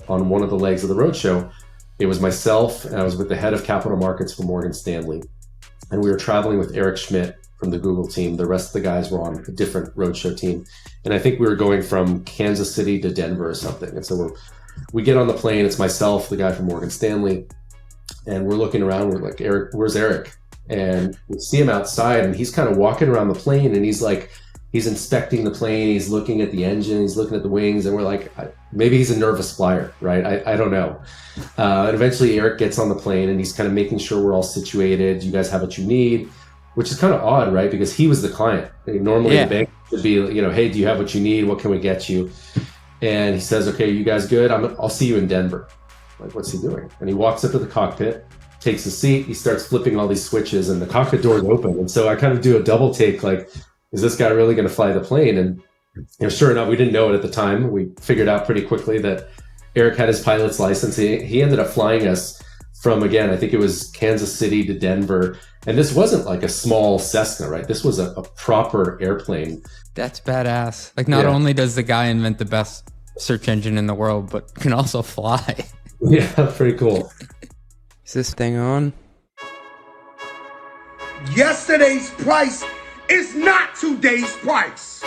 on one of the legs of the Roadshow. It was myself, and I was with the head of capital markets for Morgan Stanley. And we were traveling with Eric Schmidt from the Google team. The rest of the guys were on a different Roadshow team. And I think we were going from Kansas City to Denver or something. And so we get on the plane. It's myself, the guy from Morgan Stanley. And we're looking around. We're like, Eric, where's Eric? And we see him outside, and he's kind of walking around the plane, and he's inspecting the plane. He's looking at the engine. He's looking at the wings. And we're like, maybe he's a nervous flyer, right? I don't know. And eventually Eric gets on the plane, and he's kind of making sure we're all situated. You guys have what you need, which is kind of odd, right? Because he was the client. Normally the bank should be, hey, do you have what you need? What can we get you? And he says, okay, you guys good? I'll see you in Denver. Like, what's he doing? And he walks up to the cockpit, takes a seat. He starts flipping all these switches, and the cockpit doors open. And so I kind of do a double take, like, is this guy really going to fly the plane? And sure enough, we didn't know it at the time. We figured out pretty quickly that Eric had his pilot's license. He ended up flying us from, again, I think it was Kansas City to Denver. And this wasn't like a small Cessna, right? This was a proper airplane. That's badass. Like, not only does the guy invent the best search engine in the world, but can also fly. Yeah, pretty cool. Is this thing on? Yesterday's price is not today's price.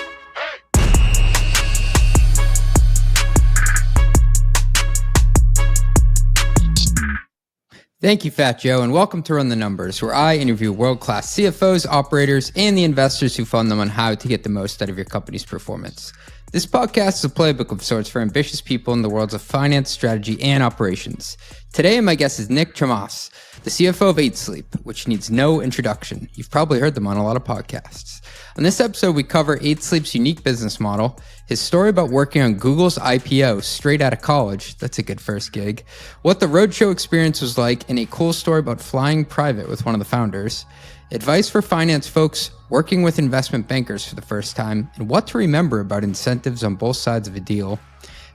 Thank you, Fat Joe, and welcome to Run the Numbers, where I interview world-class CFOs, operators, and the investors who fund them on how to get the most out of your company's performance. This podcast is a playbook of sorts for ambitious people in the worlds of finance, strategy, and operations. Today, my guest is Nick Chammas, the CFO of Eight Sleep, which needs no introduction. You've probably heard them on a lot of podcasts. On this episode, we cover Eight Sleep's unique business model, his story about working on Google's IPO straight out of college, that's a good first gig, what the Roadshow experience was like, and a cool story about flying private with one of the founders, advice for finance folks working with investment bankers for the first time, and what to remember about incentives on both sides of a deal,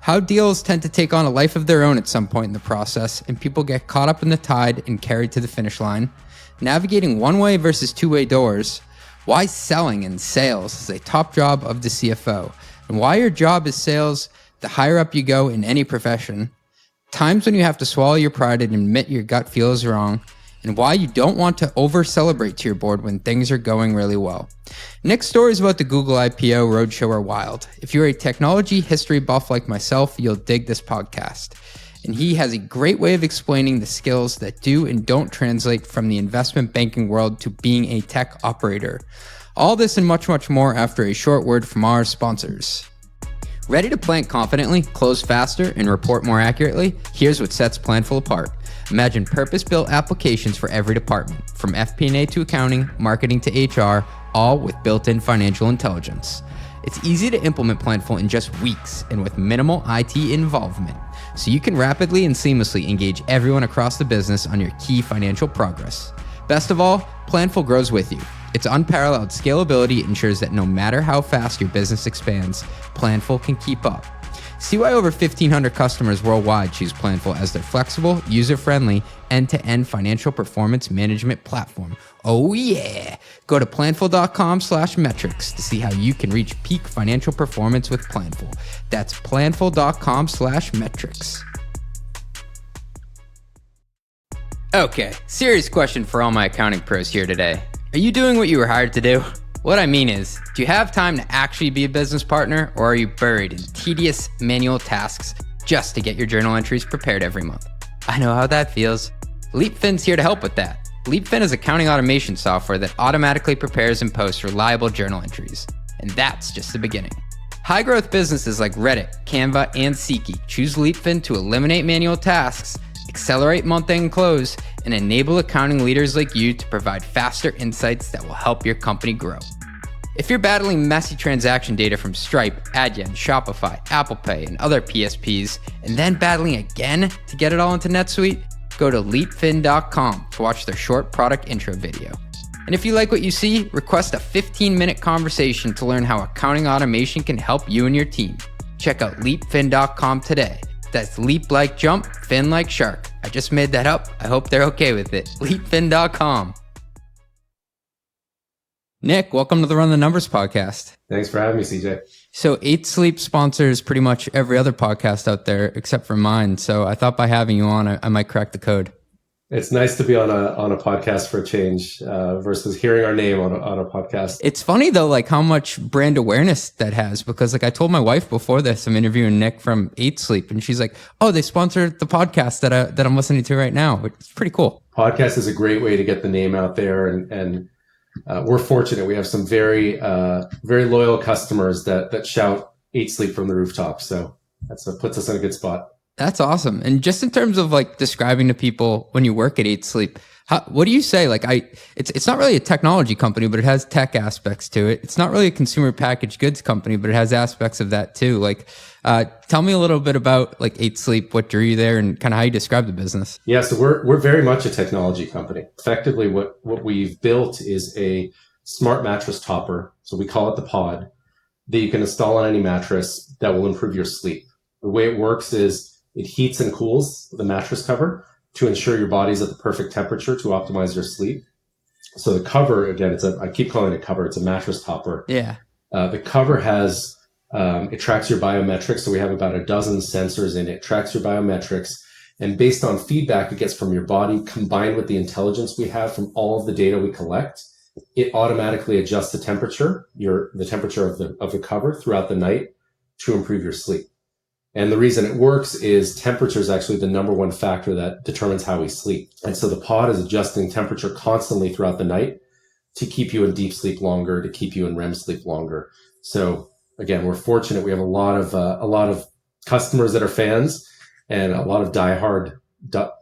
how deals tend to take on a life of their own at some point in the process, and people get caught up in the tide and carried to the finish line, navigating one-way versus two-way doors, why selling and sales is a top job of the CFO, and why your job is sales the higher up you go in any profession, times when you have to swallow your pride and admit your gut feels wrong, and why you don't want to over-celebrate to your board when things are going really well. Nick's stories about the Google IPO Roadshow are wild. If you're a technology history buff like myself, you'll dig this podcast. And he has a great way of explaining the skills that do and don't translate from the investment banking world to being a tech operator. All this and much, much more after a short word from our sponsors. Ready to plan confidently, close faster, and report more accurately? Here's what sets Planful apart. Imagine purpose-built applications for every department, from FP&A to accounting, marketing to HR, all with built-in financial intelligence. It's easy to implement Planful in just weeks and with minimal IT involvement, so you can rapidly and seamlessly engage everyone across the business on your key financial progress. Best of all, Planful grows with you. Its unparalleled scalability ensures that no matter how fast your business expands, Planful can keep up. See why over 1,500 customers worldwide choose Planful as their flexible, user-friendly, end-to-end financial performance management platform. Oh yeah! Go to planful.com/metrics to see how you can reach peak financial performance with Planful. That's planful.com/metrics. Okay, serious question for all my accounting pros here today. Are you doing what you were hired to do? What I mean is, do you have time to actually be a business partner, or are you buried in tedious manual tasks just to get your journal entries prepared every month? I know how that feels. Leapfin's here to help with that. Leapfin is accounting automation software that automatically prepares and posts reliable journal entries. And that's just the beginning. High-growth businesses like Reddit, Canva, and SeatGeek choose Leapfin to eliminate manual tasks, accelerate month-end close, and enable accounting leaders like you to provide faster insights that will help your company grow. If you're battling messy transaction data from Stripe, Adyen, Shopify, Apple Pay, and other PSPs, and then battling again to get it all into NetSuite, go to leapfin.com to watch their short product intro video. And if you like what you see, request a 15-minute conversation to learn how accounting automation can help you and your team. Check out leapfin.com today. That's leap like jump, fin like shark. I just made that up. I hope they're okay with it. Leapfin.com. Nick, welcome to the Run the Numbers podcast. Thanks for having me, CJ. So Eight Sleep sponsors pretty much every other podcast out there except for mine. So I thought by having you on, I might crack the code. It's nice to be on a podcast for a change versus hearing our name on a podcast. It's funny though, like how much brand awareness that has, because like I told my wife before this, I'm interviewing Nick from Eight Sleep, and she's like, "Oh, they sponsored the podcast that I'm listening to right now." It's pretty cool. Podcast is a great way to get the name out there, and we're fortunate. We have some very loyal customers that shout Eight Sleep from the rooftops. So puts us in a good spot. That's awesome. And just in terms of like describing to people when you work at Eight Sleep, what do you say? Like it's not really a technology company, but it has tech aspects to it. It's not really a consumer packaged goods company, but it has aspects of that too. Like, tell me a little bit about like Eight Sleep, what drew you there, and kind of how you describe the business. Yeah, so we're very much a technology company. Effectively, what we've built is a smart mattress topper. So we call it the pod, that you can install on any mattress that will improve your sleep. The way it works is it heats and cools the mattress cover to ensure your body's at the perfect temperature to optimize your sleep. So the cover, again, I keep calling it a cover. It's a mattress topper. Yeah. The cover has, it tracks your biometrics. So we have about a dozen sensors in it, tracks your biometrics. And based on feedback it gets from your body, combined with the intelligence we have from all of the data we collect, it automatically adjusts the temperature, the temperature of the cover throughout the night to improve your sleep. And the reason it works is temperature is actually the number one factor that determines how we sleep. And so the pod is adjusting temperature constantly throughout the night to keep you in deep sleep longer, to keep you in REM sleep longer. So again, we're fortunate. We have a lot of customers that are fans and a lot of diehard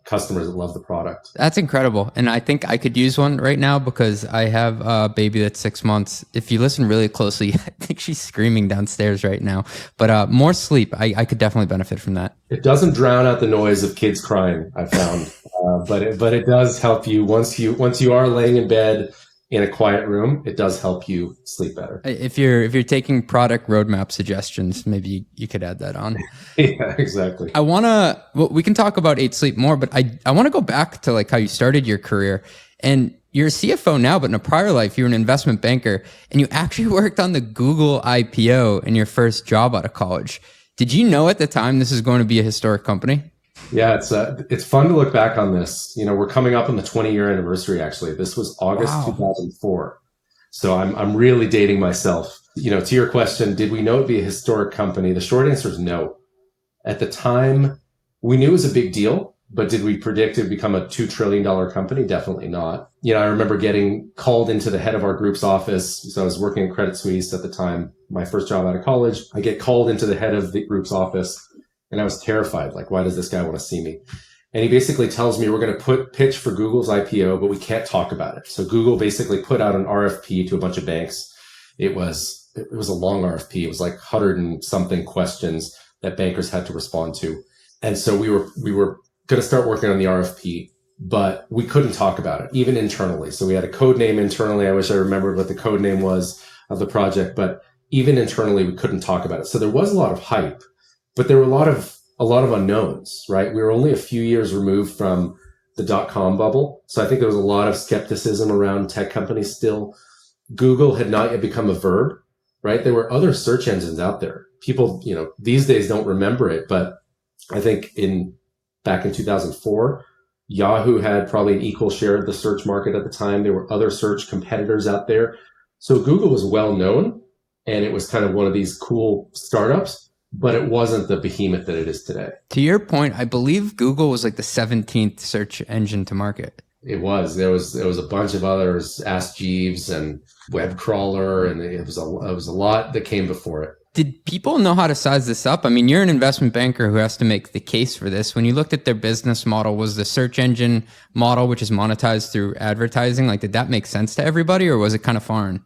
customers that love the product. That's incredible. And I think I could use one right now because I have a baby that's 6 months. If you listen really closely, I think she's screaming downstairs right now. But more sleep, I could definitely benefit from that. It doesn't drown out the noise of kids crying, I found. But it does help you once you are laying in bed in a quiet room, it does help you sleep better. If you're taking product roadmap suggestions, maybe you could add that on. Yeah, exactly. We can talk about Eight Sleep more, but I want to go back to like how you started your career. And you're a CFO now, but in a prior life, you were an investment banker, and you actually worked on the Google IPO in your first job out of college. Did you know at the time this is going to be a historic company? Yeah, it's fun to look back on this. You know, we're coming up on the 20-year anniversary, actually. This was August 2004. So I'm really dating myself. You know, to your question, did we know it'd be a historic company? The short answer is no. At the time, we knew it was a big deal, but did we predict it would become a $2 trillion company? Definitely not. You know, I remember getting called into the head of our group's office. So I was working at Credit Suisse at the time, my first job out of college. I get called into the head of the group's office. And I was terrified. Like, why does this guy want to see me? And he basically tells me we're going to pitch for Google's IPO, but we can't talk about it. So Google basically put out an RFP to a bunch of banks. It was a long RFP. It was like 100 and something questions that bankers had to respond to. And so we were going to start working on the RFP, but we couldn't talk about it, even internally. So we had a code name internally. I wish I remembered what the code name was of the project, but even internally, we couldn't talk about it. So there was a lot of hype. But there were a lot of unknowns, right? We were only a few years removed from the dot-com bubble. So I think there was a lot of skepticism around tech companies still. Google had not yet become a verb, right? There were other search engines out there. People, you know, these days don't remember it, but I think back in 2004, Yahoo had probably an equal share of the search market at the time. There were other search competitors out there. So Google was well known, and it was kind of one of these cool startups. But it wasn't the behemoth that it is today. To your point, I believe Google was like the 17th search engine to market. It was. There was a bunch of others, Ask Jeeves and Web Crawler, and it was a lot that came before it. Did people know how to size this up? I mean, you're an investment banker who has to make the case for this. When you looked at their business model, was the search engine model, which is monetized through advertising, like did that make sense to everybody, or was it kind of foreign?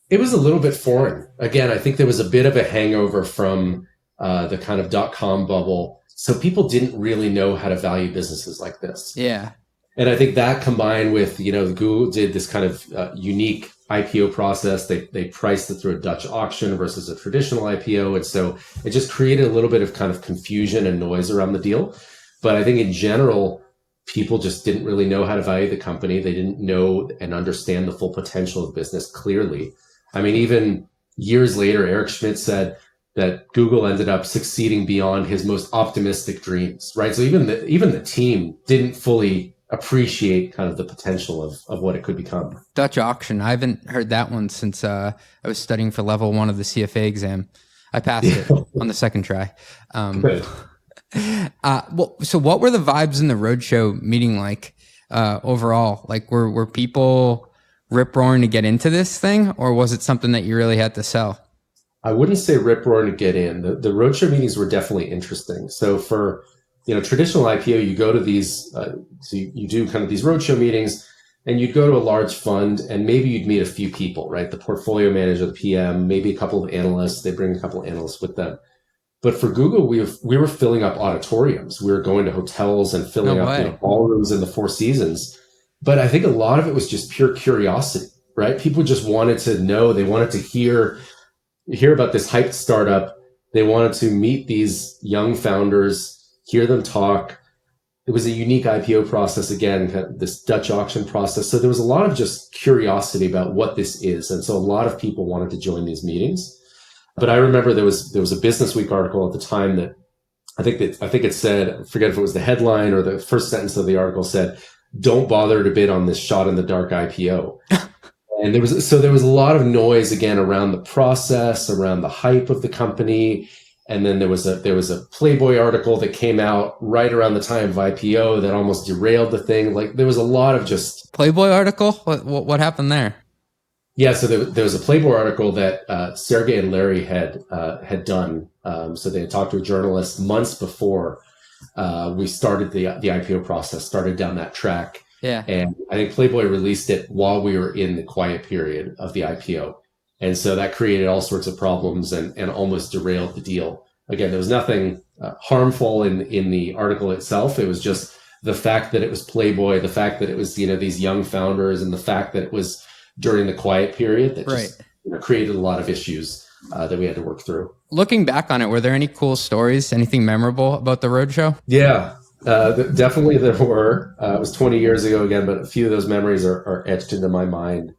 It was a little bit foreign. Again, I think there was a bit of a hangover from the kind of dot-com bubble. So people didn't really know how to value businesses like this. Yeah. And I think that combined with, you know, Google did this kind of unique IPO process. They priced it through a Dutch auction versus a traditional IPO. And so it just created a little bit of kind of confusion and noise around the deal. But I think in general, people just didn't really know how to value the company. They didn't know and understand the full potential of business clearly. I mean, even years later, Eric Schmidt said that Google ended up succeeding beyond his most optimistic dreams, right? So even the team didn't fully appreciate kind of the potential of what it could become. Dutch auction. I haven't heard that one since I was studying for level 1 of the CFA exam. I passed it on the second try. Good. So what were the vibes in the Roadshow meeting like overall? Like were people rip roaring to get into this thing, or was it something that you really had to sell? I wouldn't say rip roaring to get in. The roadshow meetings were definitely interesting. So for traditional IPO, you go to these, so you do kind of these roadshow meetings, and you'd go to a large fund, and maybe you'd meet a few people, right? The portfolio manager, the PM, maybe a couple of analysts. They bring a couple of analysts with them. But for Google, we were filling up auditoriums. We were going to hotels and filling up ballrooms in the Four Seasons. But I think a lot of it was just pure curiosity, right? People just wanted to know. They wanted to hear about this hyped startup. They wanted to meet these young founders, hear them talk. It was a unique IPO process, again, kind of this Dutch auction process. So there was a lot of just curiosity about what this is. And so a lot of people wanted to join these meetings. But I remember there was a Business Week article at the time that I think it said, I forget if it was the headline or the first sentence of the article said, "Don't bother to bid on this shot in the dark IPO." And there was a lot of noise again around the process, around the hype of the company. And then there was a Playboy article that came out right around the time of IPO that almost derailed the thing. Like there was a lot of just Playboy article. What happened there? Yeah, so there was a Playboy article that Sergey and Larry had done. So they had talked to a journalist months before we started the IPO process, started down that track. Yeah. And I think Playboy released it while we were in the quiet period of the IPO. And so that created all sorts of problems and almost derailed the deal. Again, there was nothing harmful in the article itself. It was just the fact that it was Playboy, the fact that it was, these young founders, and the fact that it was during the quiet period that just created a lot of issues that we had to work through. Looking back on it, were there any cool stories, anything memorable about the Roadshow? Yeah. Definitely there were. It was 20 years ago again, but a few of those memories are etched into my mind.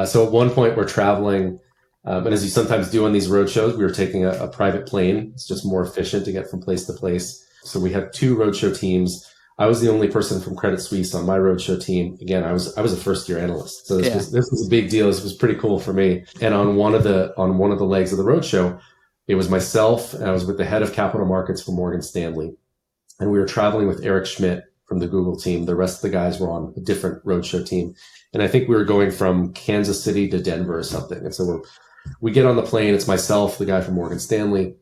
So at one point we're traveling, and as you sometimes do on these roadshows, we were taking a private plane. It's just more efficient to get from place to place. So we had two roadshow teams. I was the only person from Credit Suisse on my roadshow team. Again, I was a first year analyst. So this was a big deal. This was pretty cool for me. And on one of the legs of the roadshow, it was myself, and I was with the head of capital markets for Morgan Stanley. And we were traveling with Eric Schmidt from the Google team. The rest of the guys were on a different roadshow team. And I think we were going from Kansas City to Denver or something. And so we get on the plane. It's myself, the guy from Morgan Stanley.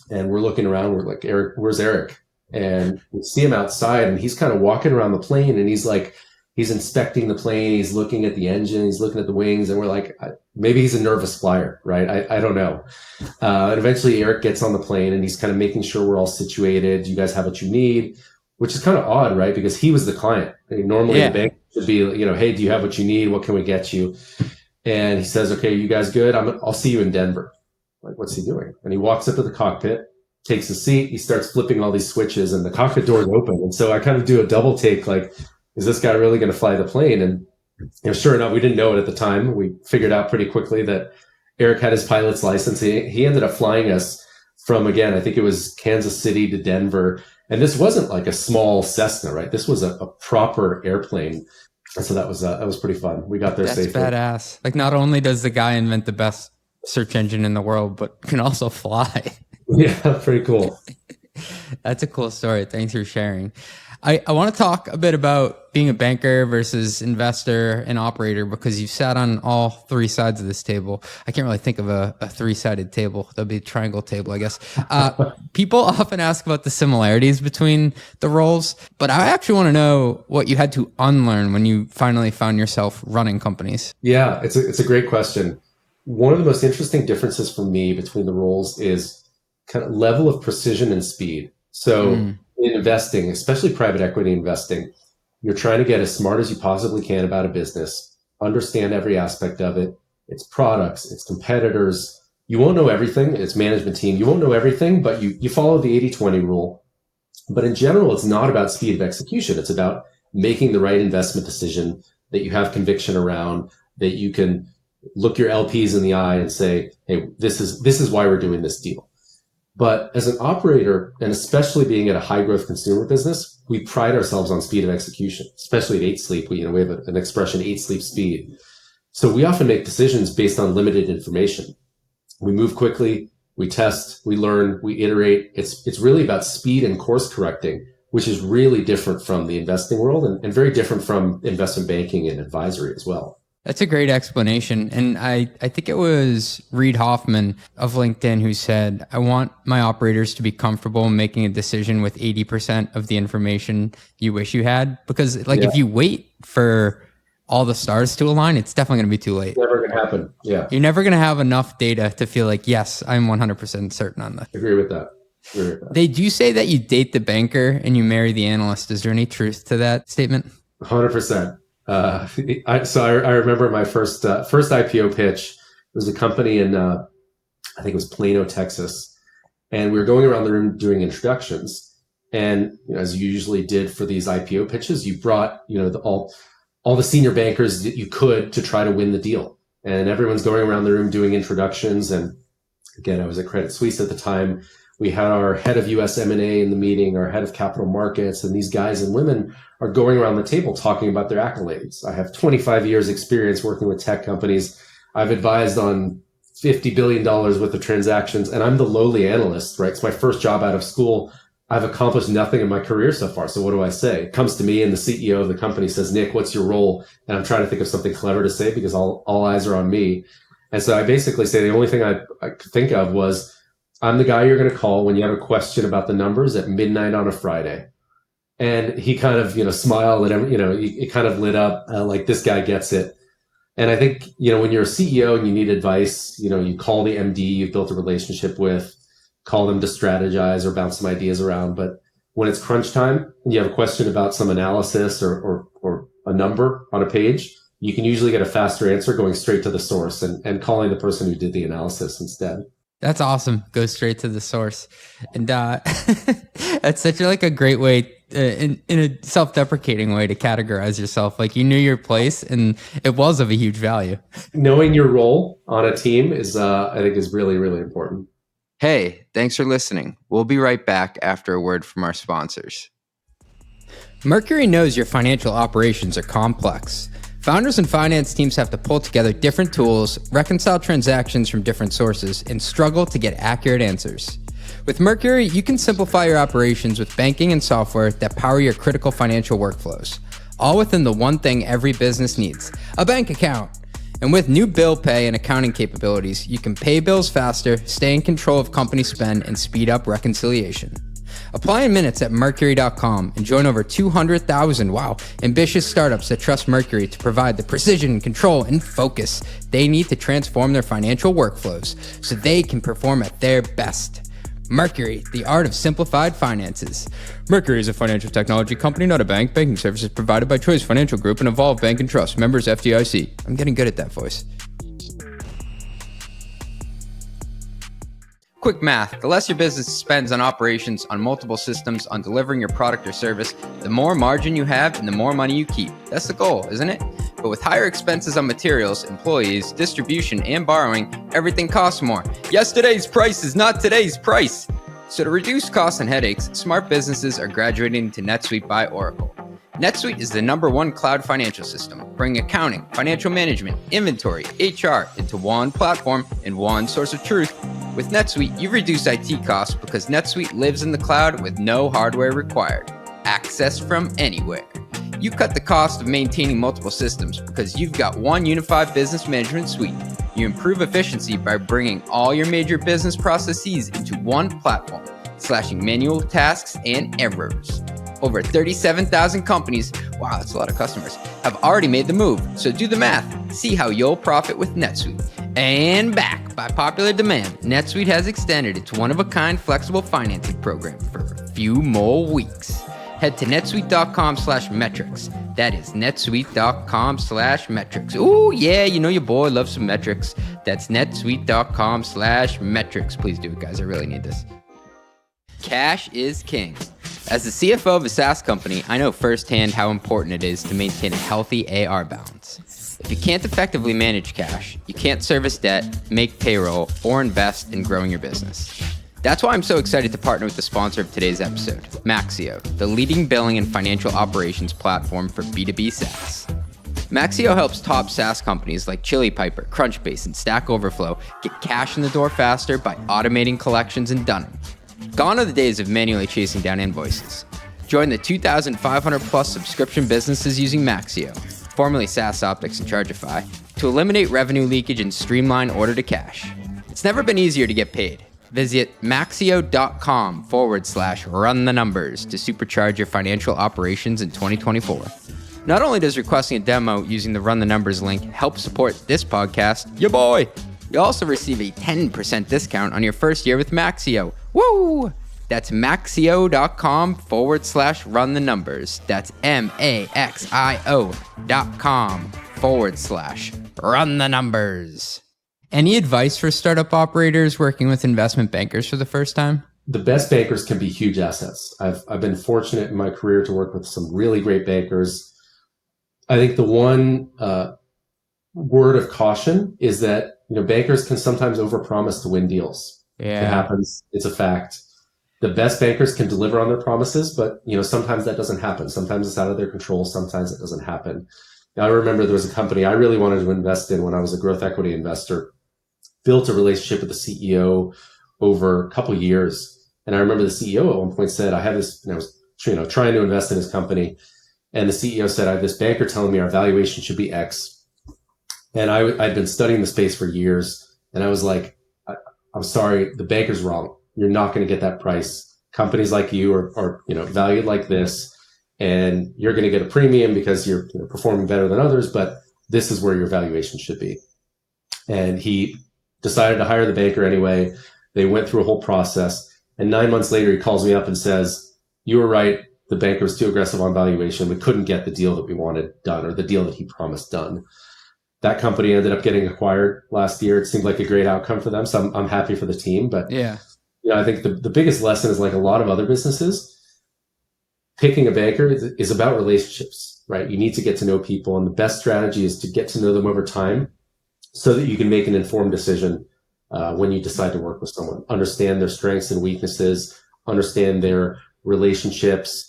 And we're looking around. We're like, "Eric, where's Eric?" And we see him outside, and he's kind of walking around the plane, and he's inspecting the plane. He's looking at the engine. He's looking at the wings. And we're like, maybe he's a nervous flyer, right? I don't know. And eventually Eric gets on the plane, and he's kind of making sure we're all situated. Do you guys have what you need? Which is kind of odd, right? Because he was the client. Normally the bank should be, "Hey, do you have what you need? What can we get you?" And he says, "Okay, you guys good? I'll see you in Denver." Like, what's he doing? And he walks up to the cockpit, takes a seat. He starts flipping all these switches, and the cockpit door is open. And so I kind of do a double take, like, is this guy really going to fly the plane? And sure enough, we didn't know it at the time. We figured out pretty quickly that Eric had his pilot's license. He ended up flying us from, again, I think it was Kansas City to Denver. And this wasn't like a small Cessna, right? This was a proper airplane. So that was pretty fun. We got there safely. That's badass. Like, not only does the guy invent the best search engine in the world, but can also fly. Yeah, pretty cool. That's a cool story. Thanks for sharing. I want to talk a bit about being a banker versus investor and operator, because you've sat on all three sides of this table. I can't really think of a three-sided table. That'd be a triangle table, I guess. People often ask about the similarities between the roles, but I actually want to know what you had to unlearn when you finally found yourself running companies. Yeah, it's a great question. One of the most interesting differences for me between the roles is kind of level of precision and speed. So in investing, especially private equity investing, you're trying to get as smart as you possibly can about a business, understand every aspect of it, its products, its competitors. You won't know everything. Its management team, you won't know everything, but you follow the 80-20 rule. But in general, it's not about speed of execution. It's about making the right investment decision that you have conviction around, that you can look your LPs in the eye and say, hey, this is why we're doing this deal. But as an operator, and especially being at a high growth consumer business, we pride ourselves on speed of execution, especially at Eight Sleep. We have an expression, Eight Sleep speed. So we often make decisions based on limited information. We move quickly, we test, we learn, we iterate. It's really about speed and course correcting, which is really different from the investing world and very different from investment banking and advisory as well. That's a great explanation. And I think it was Reid Hoffman of LinkedIn who said, I want my operators to be comfortable making a decision with 80% of the information you wish you had. Because if you wait for all the stars to align, it's definitely going to be too late. Never going to happen. Yeah. You're never going to have enough data to feel like, yes, I'm 100% certain on this. Agree with that. They do say that you date the banker and you marry the analyst. Is there any truth to that statement? 100%. So I remember my first IPO pitch. It was a company in, I think it was Plano, Texas. And we were going around the room doing introductions. And as you usually did for these IPO pitches, you brought, all the senior bankers that you could to try to win the deal. And everyone's going around the room doing introductions. And again, I was at Credit Suisse at the time. We had our head of US M&A in the meeting, our head of capital markets, and these guys and women are going around the table talking about their accolades. I have 25 years experience working with tech companies. I've advised on $50 billion worth of transactions, and I'm the lowly analyst, right? It's my first job out of school. I've accomplished nothing in my career so far. So what do I say? It comes to me and the CEO of the company says, Nick, what's your role? And I'm trying to think of something clever to say because all eyes are on me. And so I basically say the only thing I could think of was, I'm the guy you're going to call when you have a question about the numbers at midnight on a Friday. And he kind of, smiled and, it kind of lit up like this guy gets it. And I think, when you're a CEO and you need advice, you call the MD you've built a relationship with, call them to strategize or bounce some ideas around. But when it's crunch time and you have a question about some analysis or a number on a page, you can usually get a faster answer going straight to the source and calling the person who did the analysis instead. That's awesome. Go straight to the source. And that's such a great way, in a self-deprecating way, to categorize yourself. Like, you knew your place and it was of a huge value. Knowing your role on a team is, I think, is really, really important. Hey, thanks for listening. We'll be right back after a word from our sponsors. Mercury knows your financial operations are complex. Founders and finance teams have to pull together different tools, reconcile transactions from different sources, and struggle to get accurate answers. With Mercury, you can simplify your operations with banking and software that power your critical financial workflows, all within the one thing every business needs, a bank account. And with new bill pay and accounting capabilities, you can pay bills faster, stay in control of company spend, and speed up reconciliation. Apply in minutes at Mercury.com and join over 200,000, ambitious startups that trust Mercury to provide the precision, control, and focus they need to transform their financial workflows so they can perform at their best. Mercury, the art of simplified finances. Mercury is a financial technology company, not a bank. Banking services provided by Choice Financial Group and Evolve Bank and Trust. Members FDIC. I'm getting good at that voice. Quick math. The less your business spends on operations, on multiple systems, on delivering your product or service, the more margin you have and the more money you keep. That's the goal, isn't it? But with higher expenses on materials, employees, distribution, and borrowing, everything costs more. Yesterday's price is not today's price. So to reduce costs and headaches, smart businesses are graduating to Netsuite by Oracle. Netsuite is the #1 cloud financial system, bringing accounting, financial management, inventory, HR into one platform and one source of truth. With Netsuite, you reduce IT costs because Netsuite lives in the cloud with no hardware required. Access from anywhere. You cut the cost of maintaining multiple systems because you've got one unified business management suite. You improve efficiency by bringing all your major business processes into one platform, slashing manual tasks and errors. Over 37,000 companies, that's a lot of customers, have already made the move. So do the math. See how you'll profit with NetSuite. And back by popular demand, NetSuite has extended its one-of-a-kind flexible financing program for a few more weeks. Head to netsuite.com/metrics. That is netsuite.com/metrics. Ooh, yeah, your boy loves some metrics. That's netsuite.com/metrics. Please do it, guys. I really need this. Cash is king. As the CFO of a SaaS company, I know firsthand how important it is to maintain a healthy AR balance. If you can't effectively manage cash, you can't service debt, make payroll, or invest in growing your business. That's why I'm so excited to partner with the sponsor of today's episode, Maxio, the leading billing and financial operations platform for B2B SaaS. Maxio helps top SaaS companies like Chili Piper, Crunchbase, and Stack Overflow get cash in the door faster by automating collections and dunning. Gone are the days of manually chasing down invoices. Join the 2,500 plus subscription businesses using Maxio, formerly SaaS Optics and Chargeify, to eliminate revenue leakage and streamline order to cash. It's never been easier to get paid. Visit maxio.com/run the numbers to supercharge your financial operations in 2024. Not only does requesting a demo using the Run the Numbers link help support this podcast, ya boy, you'll also receive a 10% discount on your first year with Maxio. Woo! That's maxio.com/run the numbers. That's maxio.com/run the numbers. Any advice for startup operators working with investment bankers for the first time? The best bankers can be huge assets. I've been fortunate in my career to work with some really great bankers. I think the one word of caution is that bankers can sometimes overpromise to win deals. Yeah. It happens. It's a fact. The best bankers can deliver on their promises, but sometimes that doesn't happen. Sometimes it's out of their control. Sometimes it doesn't happen. I remember there was a company I really wanted to invest in when I was a growth equity investor. Built a relationship with the CEO over a couple of years. And I remember the CEO at one point said, I have this, and I was trying to invest in his company. And the CEO said, I have this banker telling me our valuation should be X. And I'd been studying the space for years. And I was like, I'm sorry, the banker's wrong. You're not going to get that price. Companies like you are valued like this. And you're going to get a premium because you're performing better than others. But this is where your valuation should be. And he decided to hire the banker anyway. They went through a whole process. And 9 months later, he calls me up and says, you were right. The banker was too aggressive on valuation. We couldn't get the deal that we wanted done, or the deal that he promised done. That company ended up getting acquired last year. It seemed like a great outcome for them. So I'm happy for the team. But yeah, I think the biggest lesson is, like a lot of other businesses, picking a banker is about relationships, right? You need to get to know people. And the best strategy is to get to know them over time, so that you can make an informed decision when you decide to work with someone. Understand their strengths and weaknesses, understand their relationships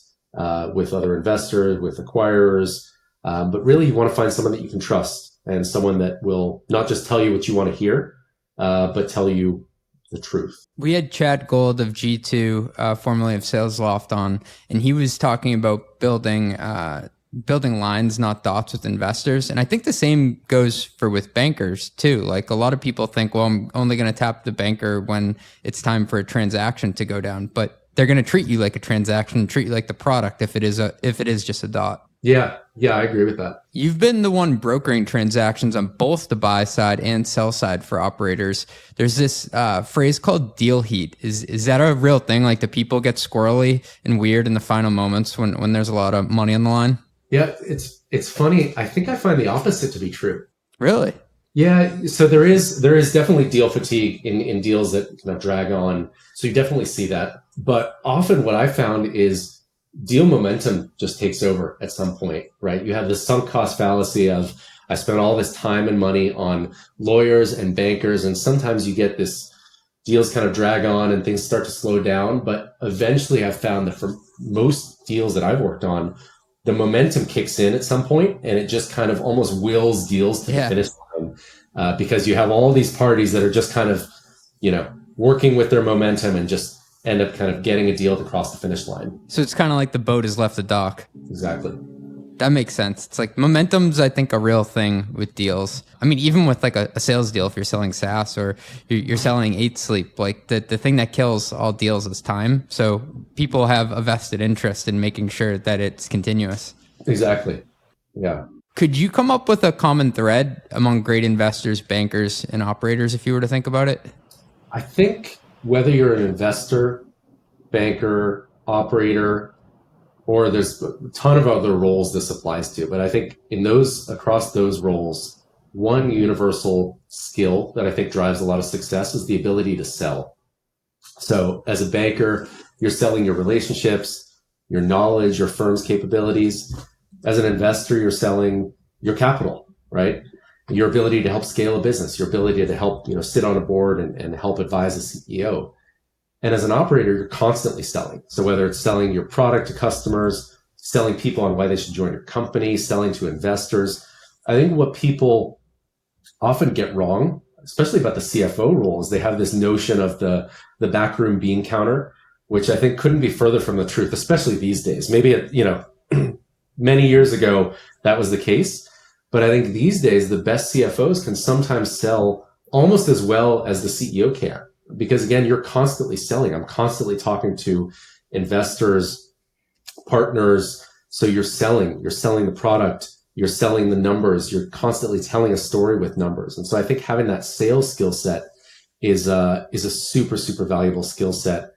with other investors, with acquirers. But really, you want to find someone that you can trust, and someone that will not just tell you what you want to hear, but tell you the truth. We had Chad Gold of G2, formerly of SalesLoft, on, and he was talking about building lines, not dots, with investors. And I think the same goes for with bankers too. Like, a lot of people think, well, I'm only going to tap the banker when it's time for a transaction to go down, but they're going to treat you like a transaction, treat you like the product if it is just a dot. Yeah, I agree with that. You've been the one brokering transactions on both the buy side and sell side for operators. There's this phrase called deal heat. Is that a real thing? Like, do people get squirrely and weird in the final moments when there's a lot of money on the line? Yeah, it's funny. I think I find the opposite to be true. Really? Yeah. So there is definitely deal fatigue in deals that kind of drag on. So you definitely see that. But often what I found is deal momentum just takes over at some point, right? You have this sunk cost fallacy of, I spent all this time and money on lawyers and bankers, and sometimes you get this deals kind of drag on and things start to slow down. But eventually I've found that for most deals that I've worked on, the momentum kicks in at some point, and it just kind of almost wills deals to the finish line, because you have all these parties that are just kind of, working with their momentum and just end up kind of getting a deal to cross the finish line. So it's kind of like the boat has left the dock. Exactly. That makes sense. It's like momentum's, I think, a real thing with deals. I mean, even with like a sales deal, if you're selling SaaS or you're selling Eight Sleep, like the thing that kills all deals is time. So people have a vested interest in making sure that it's continuous. Exactly. Yeah. Could you come up with a common thread among great investors, bankers, and operators if you were to think about it? I think whether you're an investor, banker, operator, or there's a ton of other roles this applies to, but I think across those roles, one universal skill that I think drives a lot of success is the ability to sell. So as a banker, you're selling your relationships, your knowledge, your firm's capabilities. As an investor, you're selling your capital, right? Your ability to help scale a business, your ability to help, sit on a board and help advise a CEO. And as an operator, you're constantly selling. So whether it's selling your product to customers, selling people on why they should join your company, selling to investors, I think what people often get wrong, especially about the CFO role, is they have this notion of the backroom bean counter, which I think couldn't be further from the truth, especially these days. Maybe, many years ago, that was the case. But I think these days, the best CFOs can sometimes sell almost as well as the CEO can. Because again, you're constantly selling. I'm constantly talking to investors, partners. So you're selling the product, you're selling the numbers, you're constantly telling a story with numbers. And so I think having that sales skill set is a super, super valuable skill set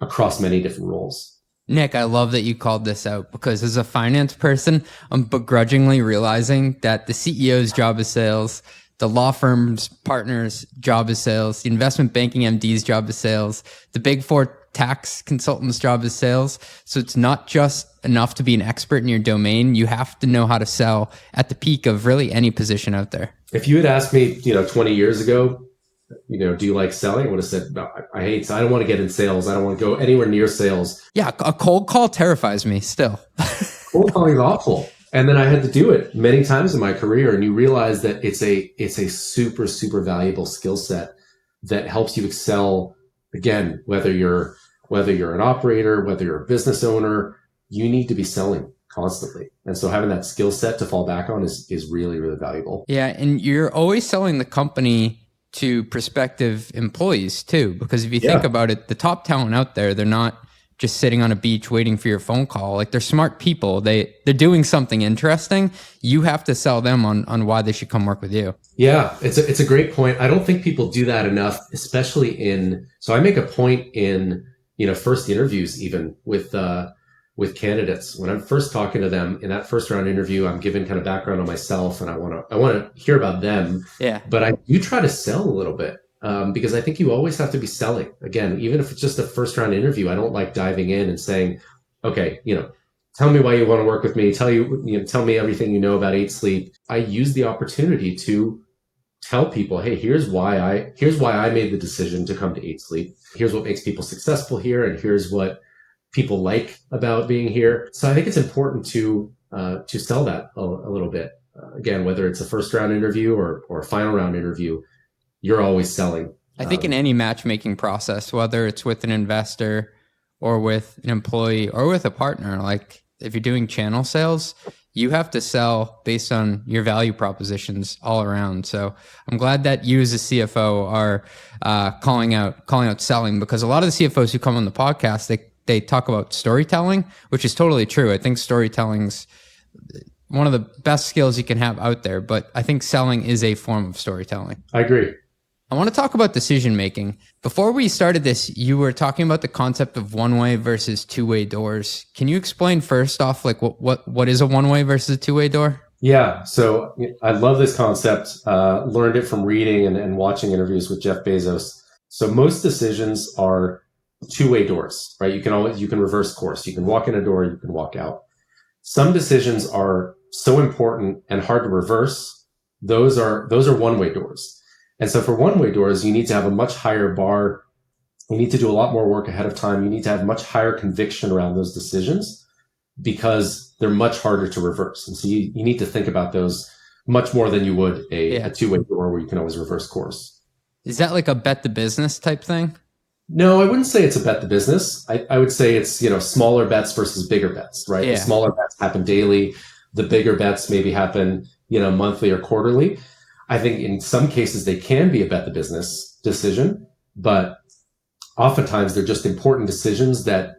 across many different roles. Nick, I love that you called this out because as a finance person, I'm begrudgingly realizing that the CEO's job is sales, the law firm's partner's job is sales, the investment banking MD's job is sales, the big four tax consultant's job is sales. So it's not just enough to be an expert in your domain. You have to know how to sell at the peak of really any position out there. If you had asked me, 20 years ago, do you like selling? I would have said, no, I hate, I don't want to get in sales. I don't want to go anywhere near sales. Yeah, a cold call terrifies me still. Cold calling is awful. And then I had to do it many times in my career. And you realize that it's a super, super valuable skill set that helps you excel. Again, whether you're an operator, whether you're a business owner, you need to be selling constantly. And so having that skill set to fall back on is really, really valuable. Yeah. And you're always selling the company to prospective employees too, because if you think about it, the top talent out there, they're not just sitting on a beach waiting for your phone call. Like, they're smart people. They're doing something interesting. You have to sell them on why they should come work with you. Yeah, it's a great point. I don't think people do that enough, especially so I make a point in, first interviews, even with candidates. When I'm first talking to them in that first round interview, I'm giving kind of background on myself and I want to hear about them. Yeah. But I do try to sell a little bit. Because I think you always have to be selling. Again, even if it's just a first round interview, I don't like diving in and saying, okay, tell me why you want to work with me. Tell me everything you know about Eight Sleep. I use the opportunity to tell people, hey, here's why I made the decision to come to Eight Sleep. Here's what makes people successful here. And here's what people like about being here. So I think it's important to sell that a little bit. Again, whether it's a first round interview or a final round interview, you're always selling. I think in any matchmaking process, whether it's with an investor or with an employee or with a partner, like if you're doing channel sales, you have to sell based on your value propositions all around. So I'm glad that you as a CFO are calling out selling, because a lot of the CFOs who come on the podcast, they talk about storytelling, which is totally true. I think storytelling's one of the best skills you can have out there, but I think selling is a form of storytelling. I agree. I want to talk about decision making. Before we started this, you were talking about the concept of one-way versus two-way doors. Can you explain first off, like what is a one-way versus a two-way door? Yeah, so I love this concept. Learned it from reading and watching interviews with Jeff Bezos. So most decisions are two-way doors, right? You can reverse course. You can walk in a door, you can walk out. Some decisions are so important and hard to reverse. Those are one-way doors. And so for one-way doors, you need to have a much higher bar. You need to do a lot more work ahead of time. You need to have much higher conviction around those decisions because they're much harder to reverse. And so you need to think about those much more than you would a two-way door where you can always reverse course. Is that like a bet the business type thing? No, I wouldn't say it's a bet the business. I would say it's, smaller bets versus bigger bets, right? Yeah. The smaller bets happen daily. The bigger bets maybe happen, monthly or quarterly. I think in some cases they can be a bet the business decision, but oftentimes they're just important decisions that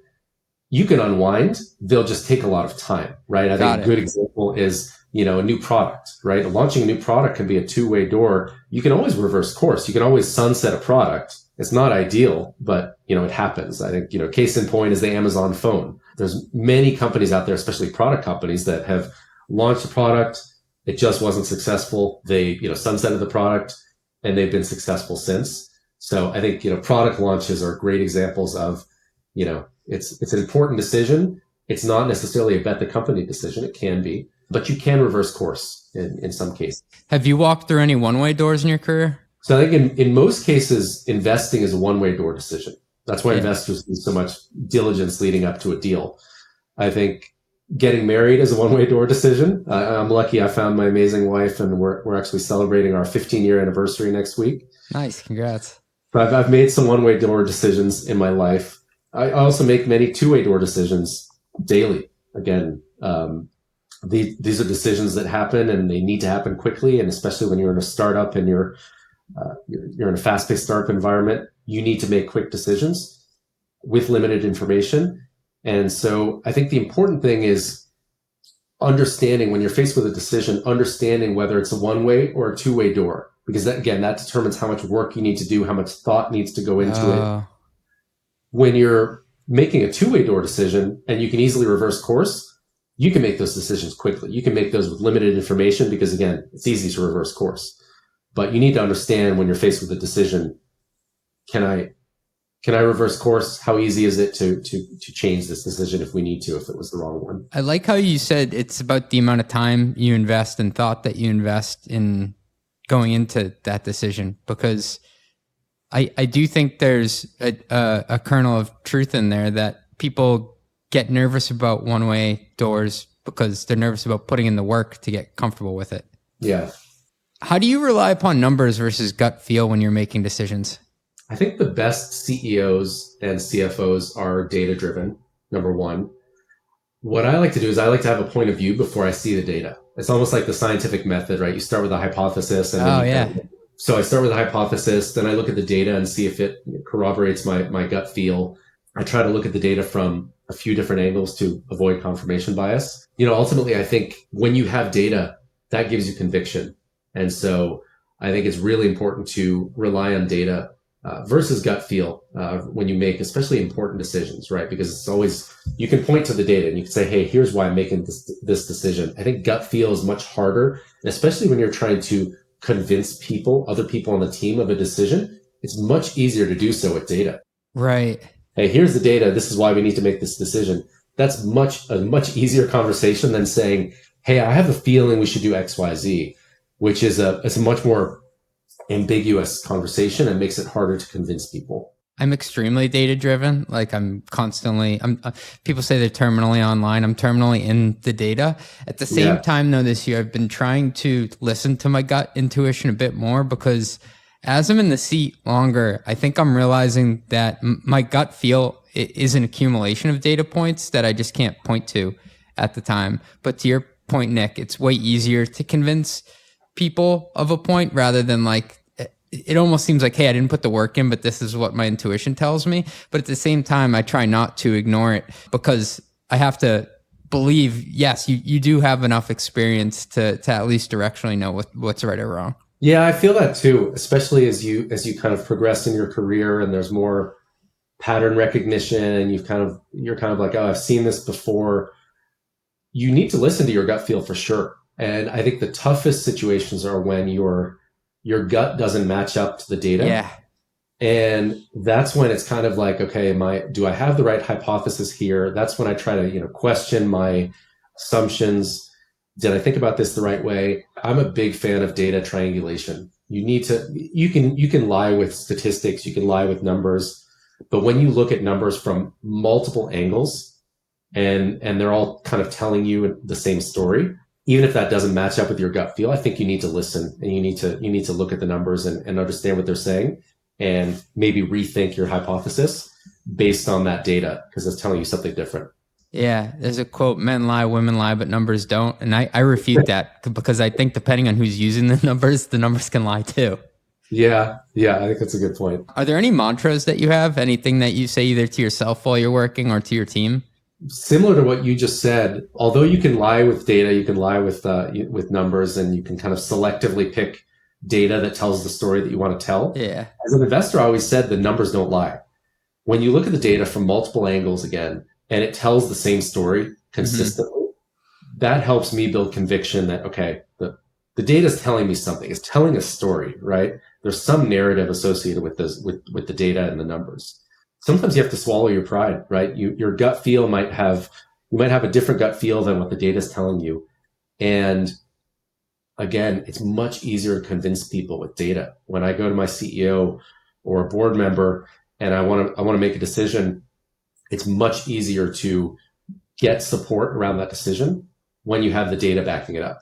you can unwind. They'll just take a lot of time, right? I think a good example is, a new product, right? Launching a new product can be a two-way door. You can always reverse course. You can always sunset a product. It's not ideal, but, it happens. I think, case in point is the Amazon phone. There's many companies out there, especially product companies, that have launched a product. It just wasn't successful. They, sunsetted the product and they've been successful since. So I think, product launches are great examples of, it's an important decision. It's not necessarily a bet the company decision. It can be, but you can reverse course in some cases. Have you walked through any one-way doors in your career? So I think in most cases, investing is a one-way door decision. That's why investors do so much diligence leading up to a deal. I think getting married is a one-way door decision. I'm lucky I found my amazing wife, and we're actually celebrating our 15-year anniversary next week. Nice. Congrats. But I've made some one-way door decisions in my life. I also make many two-way door decisions daily. Again, these are decisions that happen, and they need to happen quickly. And especially when you're in a startup and you're in a fast-paced startup environment, you need to make quick decisions with limited information. And so I think the important thing is understanding when you're faced with a decision, understanding whether it's a one-way or a two-way door, because that determines how much work you need to do, how much thought needs to go into it. When you're making a two-way door decision and you can easily reverse course, you can make those decisions quickly. You can make those with limited information because, again, it's easy to reverse course. But you need to understand when you're faced with a decision, can I reverse course? How easy is it to change this decision if we need to, if it was the wrong one? I like how you said it's about the amount of time you invest and thought that you invest in going into that decision, because I do think there's a kernel of truth in there that people get nervous about one-way doors because they're nervous about putting in the work to get comfortable with it. Yeah. How do you rely upon numbers versus gut feel when you're making decisions? I think the best CEOs and CFOs are data-driven, number one. What I like to do is I like to have a point of view before I see the data. It's almost like the scientific method, right? You start with a hypothesis. So I start with a hypothesis, then I look at the data and see if it corroborates my gut feel. I try to look at the data from a few different angles to avoid confirmation bias. Ultimately, I think when you have data, that gives you conviction. And so I think it's really important to rely on data versus gut feel when you make especially important decisions, right? Because it's always, you can point to the data and you can say, hey, here's why I'm making this decision. I think gut feel is much harder, and especially when you're trying to convince other people on the team of a decision, it's much easier to do so with data. Right. Hey, here's the data. This is why we need to make this decision. That's a much easier conversation than saying, hey, I have a feeling we should do X, Y, Z, which is it's a much more ambiguous conversation and makes it harder to convince people. I'm extremely data driven. Like people say they're terminally online. I'm terminally in the data. At the same time though, this year I've been trying to listen to my gut intuition a bit more, because as I'm in the seat longer, I think I'm realizing that my gut feel is an accumulation of data points that I just can't point to at the time. But to your point, Nick, it's way easier to convince people of a point rather than like, it almost seems like, hey, I didn't put the work in, but this is what my intuition tells me. But at the same time, I try not to ignore it, because I have to believe, yes, you do have enough experience to at least directionally know what's right or wrong. Yeah, I feel that too, especially as you kind of progress in your career and there's more pattern recognition and you're kind of like, oh, I've seen this before. You need to listen to your gut feel for sure. And I think the toughest situations are when your gut doesn't match up to the data. Yeah. And that's when it's kind of like, okay, do I have the right hypothesis here? That's when I try to, question my assumptions. Did I think about this the right way? I'm a big fan of data triangulation. You can lie with statistics, you can lie with numbers, but when you look at numbers from multiple angles and they're all kind of telling you the same story, even if that doesn't match up with your gut feel, I think you need to listen and you need to look at the numbers and understand what they're saying and maybe rethink your hypothesis based on that data, because it's telling you something different. Yeah, there's a quote, men lie, women lie, but numbers don't. And I refute that, because I think depending on who's using the numbers can lie too. Yeah, I think that's a good point. Are there any mantras that you have? Anything that you say either to yourself while you're working or to your team? Similar to what you just said, although you can lie with data, you can lie with numbers, and you can kind of selectively pick data that tells the story that you want to tell. Yeah. As an investor, I always said the numbers don't lie. When you look at the data from multiple angles again, and it tells the same story consistently, that helps me build conviction that, okay, the data is telling me something. It's telling a story, right? There's some narrative associated with this, with the data and the numbers. Sometimes you have to swallow your pride, right? Your gut feel you might have a different gut feel than what the data is telling you. And again, it's much easier to convince people with data. When I go to my CEO or a board member and I want to make a decision, it's much easier to get support around that decision when you have the data backing it up.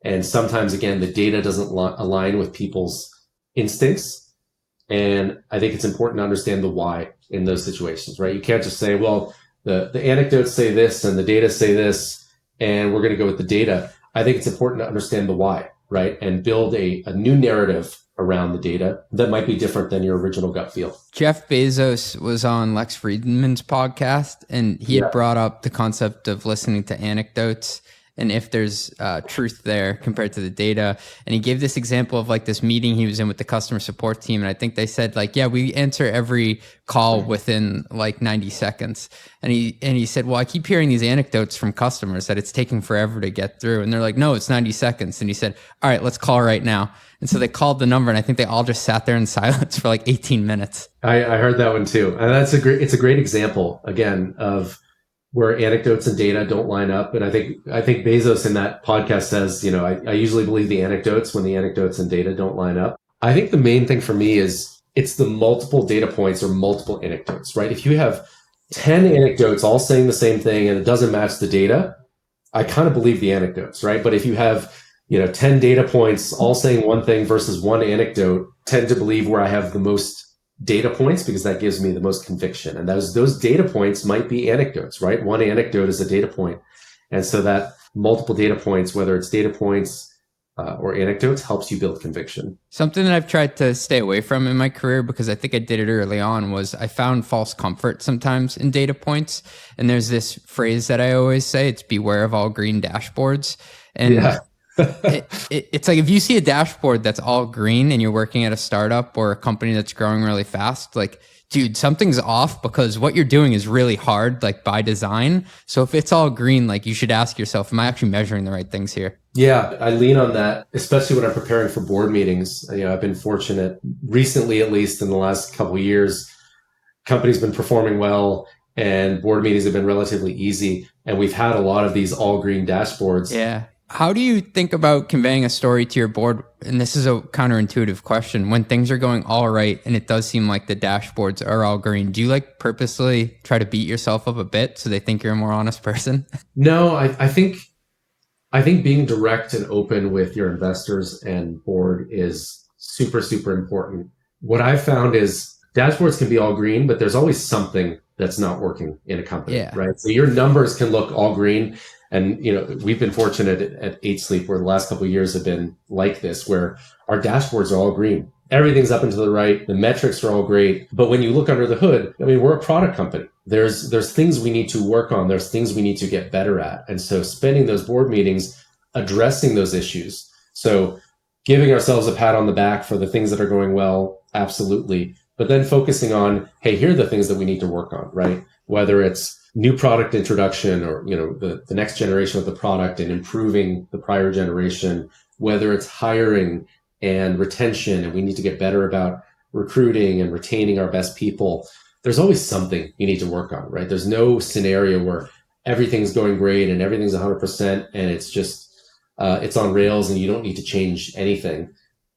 And sometimes, again, the data doesn't align with people's instincts. And I think it's important to understand the why in those situations, right? You can't just say, well, the anecdotes say this and the data say this, and we're going to go with the data. I think it's important to understand the why, right? And build a new narrative around the data that might be different than your original gut feel. Jeff Bezos was on Lex Friedman's podcast, and he had brought up the concept of listening to anecdotes and if there's truth there compared to the data. And he gave this example of like this meeting he was in with the customer support team. And I think they said like, yeah, we answer every call within like 90 seconds. And he said, well, I keep hearing these anecdotes from customers that it's taking forever to get through. And they're like, no, it's 90 seconds. And he said, all right, let's call right now. And so they called the number, and I think they all just sat there in silence for like 18 minutes. I heard that one too. And it's a great example, again, of where anecdotes and data don't line up. And I think Bezos in that podcast says, I usually believe the anecdotes when the anecdotes and data don't line up. I think the main thing for me is it's the multiple data points or multiple anecdotes, right? If you have 10 anecdotes all saying the same thing and it doesn't match the data, I kind of believe the anecdotes, right? But if you have 10 data points all saying one thing versus one anecdote, tend to believe where I have the most data points because that gives me the most conviction. And those data points might be anecdotes, right? One anecdote is a data point. And so that multiple data points, whether it's data points or anecdotes, helps you build conviction. Something that I've tried to stay away from in my career, because I think I did it early on, was I found false comfort sometimes in data points. And there's this phrase that I always say, it's beware of all green dashboards. And it's like if you see a dashboard that's all green and you're working at a startup or a company that's growing really fast, like, dude, something's off because what you're doing is really hard, like by design. So if it's all green, like you should ask yourself, am I actually measuring the right things here? Yeah, I lean on that, especially when I'm preparing for board meetings. I've been fortunate recently, at least in the last couple of years, company's been performing well and board meetings have been relatively easy. And we've had a lot of these all green dashboards. Yeah. How do you think about conveying a story to your board? And this is a counterintuitive question. When things are going all right and it does seem like the dashboards are all green, do you like purposely try to beat yourself up a bit so they think you're a more honest person? No, I think being direct and open with your investors and board is super, super important. What I've found is dashboards can be all green, but there's always something that's not working in a company, right? So your numbers can look all green. And, we've been fortunate at Eight Sleep where the last couple of years have been like this, where our dashboards are all green. Everything's up and to the right. The metrics are all great. But when you look under the hood, we're a product company. There's things we need to work on. There's things we need to get better at. And so spending those board meetings addressing those issues. So giving ourselves a pat on the back for the things that are going well, absolutely. But then focusing on, hey, here are the things that we need to work on, right? Whether it's new product introduction or, the next generation of the product and improving the prior generation, whether it's hiring and retention, and we need to get better about recruiting and retaining our best people. There's always something you need to work on, right? There's no scenario where everything's going great and everything's 100% and it's just, it's on rails and you don't need to change anything.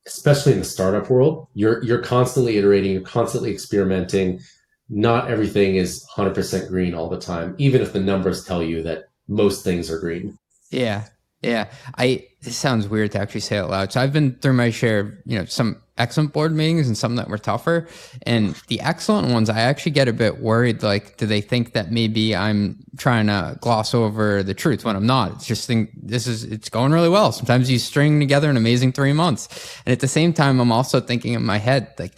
Especially in the startup world, you're constantly iterating, you're constantly experimenting. Not everything is 100% green all the time, even if the numbers tell you that most things are green. Yeah. This sounds weird to actually say it out loud. So I've been through my share of, some excellent board meetings and some that were tougher. And the excellent ones, I actually get a bit worried. Like, do they think that maybe I'm trying to gloss over the truth when I'm not? It's just it's going really well. Sometimes you string together an amazing 3 months. And at the same time, I'm also thinking in my head, like,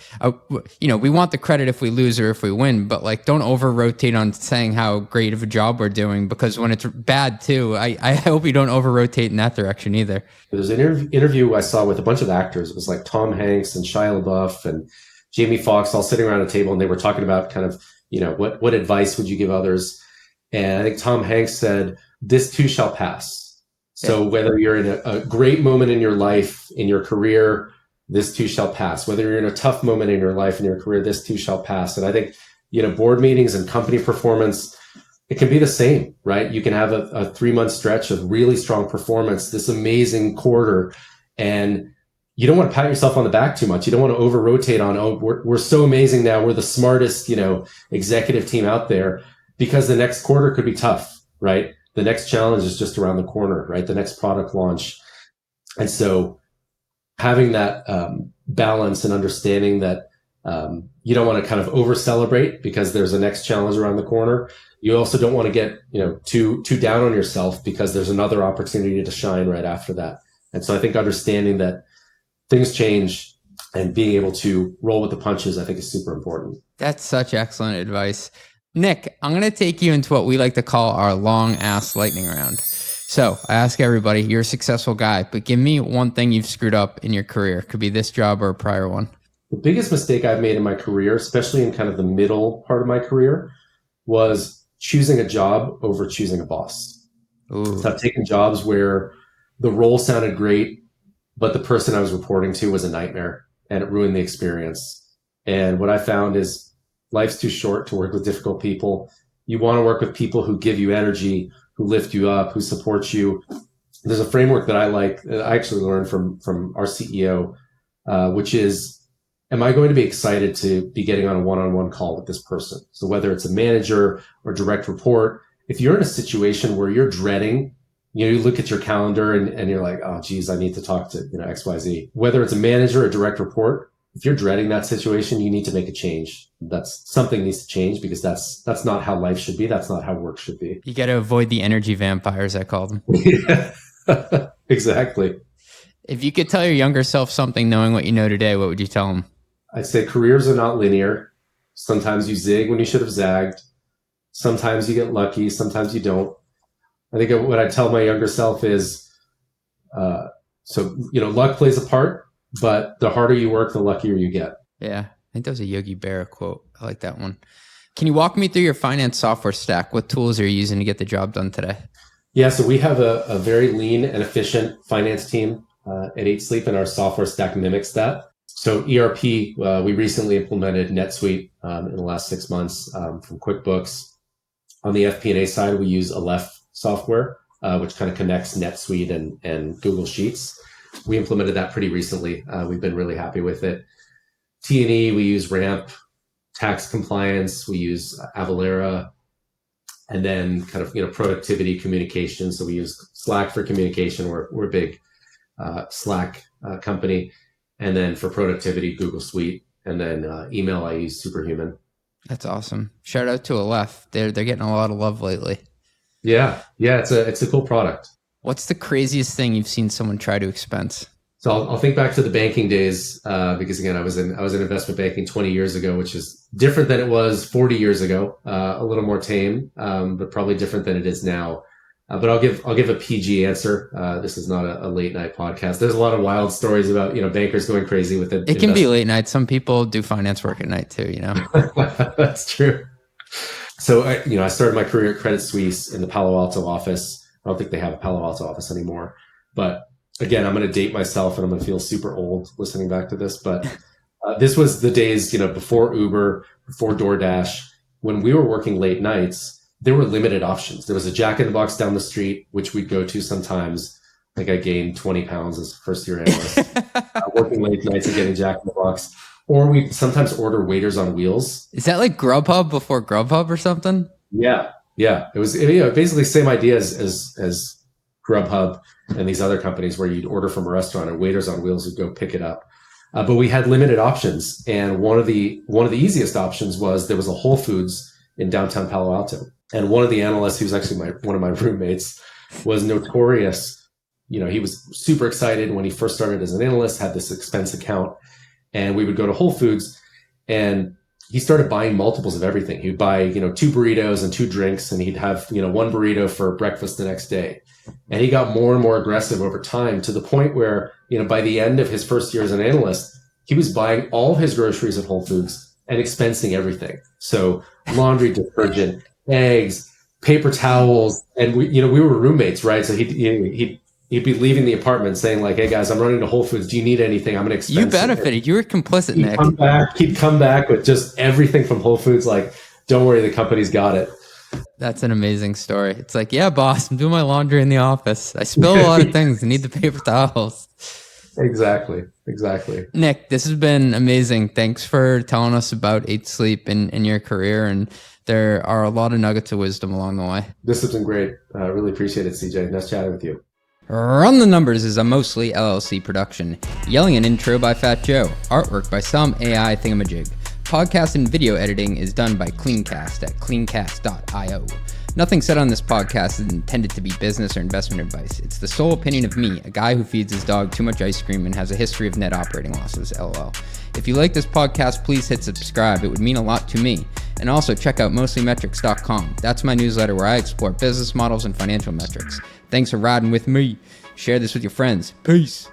we want the credit if we lose or if we win, but like, don't over rotate on saying how great of a job we're doing, because when it's bad too, I hope you don't over rotate in that direction either. There's an interview I saw with a bunch of actors. It was like Tom Hanks and Shia LaBeouf and Jamie Foxx all sitting around a table, and they were talking about kind of, what advice would you give others? And I think Tom Hanks said, this too shall pass. So whether you're in a great moment in your life, in your career, this too shall pass. Whether you're in a tough moment in your life, in your career, this too shall pass. And I think, board meetings and company performance, it can be the same, right? You can have a 3-month stretch of really strong performance, this amazing quarter, and you don't want to pat yourself on the back too much. You don't want to over rotate on, oh, we're so amazing now. We're the smartest, executive team out there, because the next quarter could be tough, right? The next challenge is just around the corner, right? The next product launch. And so having that balance and understanding that you don't want to kind of over celebrate because there's a next challenge around the corner. You also don't want to get, too down on yourself because there's another opportunity to shine right after that. And so I think understanding that things change and being able to roll with the punches, I think, is super important. That's such excellent advice. Nick, I'm going to take you into what we like to call our long ass lightning round. So I ask everybody, you're a successful guy, but give me one thing you've screwed up in your career. Could be this job or a prior one. The biggest mistake I've made in my career, especially in kind of the middle part of my career, was choosing a job over choosing a boss. Ooh. So I've taken jobs where the role sounded great, but the person I was reporting to was a nightmare and it ruined the experience. And what I found is life's too short to work with difficult people. You want to work with people who give you energy, who lift you up, who support you. There's a framework that I like, that I actually learned from our CEO, which is, am I going to be excited to be getting on a one-on-one call with this person? So whether it's a manager or direct report, if you're in a situation where you're dreading, you look at your calendar and you're like, oh, geez, I need to talk to XYZ. Whether it's a manager or direct report, if you're dreading that situation, you need to make a change. Something needs to change because that's not how life should be. That's not how work should be. You got to avoid the energy vampires, I call them. Yeah, exactly. If you could tell your younger self something knowing what you know today, what would you tell him? I'd say careers are not linear. Sometimes you zig when you should have zagged. Sometimes you get lucky. Sometimes you don't. I think what I tell my younger self is, luck plays a part, but the harder you work, the luckier you get. Yeah, I think that was a Yogi Berra quote. I like that one. Can you walk me through your finance software stack? What tools are you using to get the job done today? Yeah, so we have a very lean and efficient finance team at Eight Sleep, and our software stack mimics that. So ERP, we recently implemented Netsuite in the last 6 months from QuickBooks. On the FP&A side, we use Aleph software, which kind of connects NetSuite and Google Sheets. We implemented that pretty recently. We've been really happy with it. T&E, we use Ramp. Tax compliance, we use Avalara. And then kind of, productivity communication. So we use Slack for communication. We're a big Slack company. And then for productivity, Google Suite. And then email, I use Superhuman. That's awesome. Shout out to Aleph. They're getting a lot of love lately. Yeah, it's a cool product. What's the craziest thing you've seen someone try to expense? So I'll think back to the banking days because again, I was in investment banking 20 years ago, which is different than it was 40 years ago. A little more tame, but probably different than it is now. But I'll give a PG answer. This is not a late night podcast. There's a lot of wild stories about bankers going crazy with it. It can be late night. Some people do finance work at night too. That's true. So I started my career at Credit Suisse in the Palo Alto office. I don't think they have a Palo Alto office anymore. But again, I'm going to date myself and I'm going to feel super old listening back to this. But this was the days before Uber, before DoorDash, when we were working late nights. There were limited options. There was a Jack in the Box down the street, which we'd go to sometimes. I think I gained 20 pounds as a first-year analyst, working late nights and getting Jack in the Box. Or we sometimes order waiters on wheels. Is that like Grubhub before Grubhub or something? Yeah. It was basically the same idea as Grubhub and these other companies where you'd order from a restaurant and waiters on wheels would go pick it up. But we had limited options, and one of the easiest options was there was a Whole Foods in downtown Palo Alto. And one of the analysts, who's actually one of my roommates, was notorious. He was super excited when he first started as an analyst, had this expense account, and we would go to Whole Foods, and he started buying multiples of everything. He'd buy, 2 burritos and 2 drinks, and he'd have, 1 burrito for breakfast the next day. And he got more and more aggressive over time to the point where, by the end of his first year as an analyst, he was buying all his groceries at Whole Foods and expensing everything. So laundry detergent, eggs, paper towels, and we were roommates, right? So he'd be leaving the apartment saying like, "Hey guys, I'm running to Whole Foods. Do you need anything? I'm going to expense." You benefited. You were complicit, Nick. He'd come back with just everything from Whole Foods. Like, don't worry, the company's got it. That's an amazing story. It's like, yeah, boss, I'm doing my laundry in the office. I spill a lot of things. I need the paper towels. Exactly. Nick, this has been amazing. Thanks for telling us about Eight Sleep and your career. And there are a lot of nuggets of wisdom along the way. This has been great. I really appreciate it, CJ. Nice chatting with you. Run the Numbers is a mostly LLC production. Yelling an intro by Fat Joe. Artwork by some AI thingamajig. Podcast and video editing is done by Cleancast at cleancast.io. Nothing said on this podcast is intended to be business or investment advice. It's the sole opinion of me, a guy who feeds his dog too much ice cream and has a history of net operating losses, LOL. If you like this podcast, please hit subscribe. It would mean a lot to me. And also check out mostlymetrics.com. That's my newsletter where I explore business models and financial metrics. Thanks for riding with me. Share this with your friends. Peace.